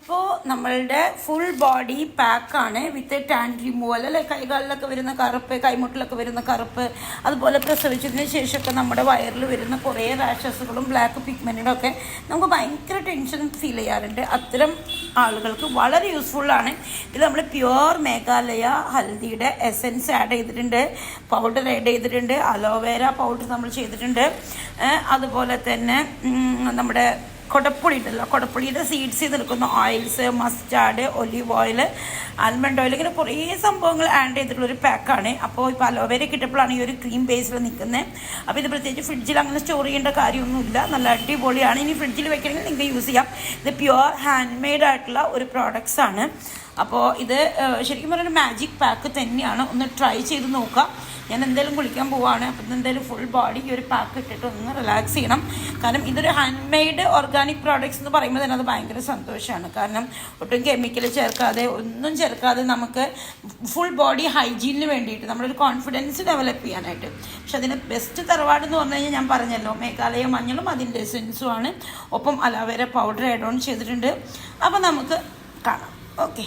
ഇപ്പോൾ നമ്മളുടെ full body പാക്കാണ് വിത്ത് ടാൻ റിമൂവൽ അല്ലെ. കൈകാലിലൊക്കെ വരുന്ന കറുപ്പ്, കൈമുട്ടിലൊക്കെ വരുന്ന കറുപ്പ്, അതുപോലെ പ്രസവിച്ചതിന് ശേഷമൊക്കെ നമ്മുടെ വയറിൽ വരുന്ന കുറേ റാഷസുകളും ബ്ലാക്ക് പിഗ്മെൻറ്റും ഒക്കെ നമുക്ക് ഭയങ്കര ടെൻഷൻ ഫീൽ ചെയ്യാറുണ്ട്. അത്തരം ആളുകൾക്ക് വളരെ യൂസ്ഫുള്ളാണ്. ഇത് നമ്മൾ പ്യുവർ മേഘാലയ ഹൽദിയുടെ എസെൻസ് ആഡ് ചെയ്തിട്ടുണ്ട്, പൗഡർ ആഡ് ചെയ്തിട്ടുണ്ട്, അലോവേര പൗഡർ നമ്മൾ ചെയ്തിട്ടുണ്ട്. അതുപോലെ തന്നെ നമ്മുടെ കൊടപ്പുളി ഉണ്ടല്ലോ, കൊടപ്പുളിയുടെ സീഡ്സ് ചെയ്തെടുക്കുന്ന oils, mustard, olive oil, almond oil, ഇങ്ങനെ കുറേ സംഭവങ്ങൾ ആഡ് ചെയ്തിട്ടുള്ളൊരു പാക്കാണ്. അപ്പോൾ ഇപ്പോൾ അലോവേര കിട്ടപ്പോഴാണ് ഈ ഒരു ക്രീം ബേസിൽ നിൽക്കുന്നത്. അപ്പോൾ ഇത് പ്രത്യേകിച്ച് ഫ്രിഡ്ജിൽ അങ്ങനെ സ്റ്റോർ ചെയ്യേണ്ട കാര്യമൊന്നുമില്ല, നല്ല അടിപൊളിയാണ്. ഇനി ഫ്രിഡ്ജിൽ വെക്കണമെങ്കിൽ നിങ്ങൾക്ക് യൂസ് ചെയ്യാം. ഇത് പ്യുവർ ഹാൻഡ് മെയ്ഡ് ആയിട്ടുള്ള ഒരു പ്രോഡക്റ്റ്സ് ആണ്. അപ്പോൾ ഇത് ശരിക്കും പറഞ്ഞൊരു മാജിക് പാക്ക് തന്നെയാണ്. ഒന്ന് ട്രൈ ചെയ്ത് നോക്കുക. ഞാൻ എന്തായാലും കുളിക്കാൻ പോവുകയാണ്. അപ്പം എന്തായാലും ഫുൾ ബോഡി ഈ ഒരു പാക്ക് ഇട്ടിട്ട് ഒന്ന് റിലാക്സ് ചെയ്യണം. കാരണം ഇതൊരു ഹാൻഡ് മെയ്ഡ് ഓർഗാനിക് പ്രോഡക്ട്സ് എന്ന് പറയുമ്പോൾ തന്നെ അത് ഭയങ്കര സന്തോഷമാണ്. കാരണം ഒട്ടും കെമിക്കൽ ചേർക്കാതെ, ഒന്നും ചേർക്കാതെ നമുക്ക് ഫുൾ ബോഡി ഹൈജീനിന് വേണ്ടിയിട്ട് നമ്മളൊരു കോൺഫിഡൻസ് ഡെവലപ്പ് ചെയ്യാനായിട്ട്. പക്ഷെ അതിന് ബെസ്റ്റ് തറവാട് എന്ന് പറഞ്ഞു കഴിഞ്ഞാൽ ഞാൻ പറഞ്ഞല്ലോ, മേഘാലയ മഞ്ഞളും അതിൻ്റെ എസെൻസും ആണ്. ഒപ്പം അലോവേര പൗഡർ ആഡ് ഓൺ ചെയ്തിട്ടുണ്ട്. അപ്പോൾ നമുക്ക് കാണാം. ഓക്കെ.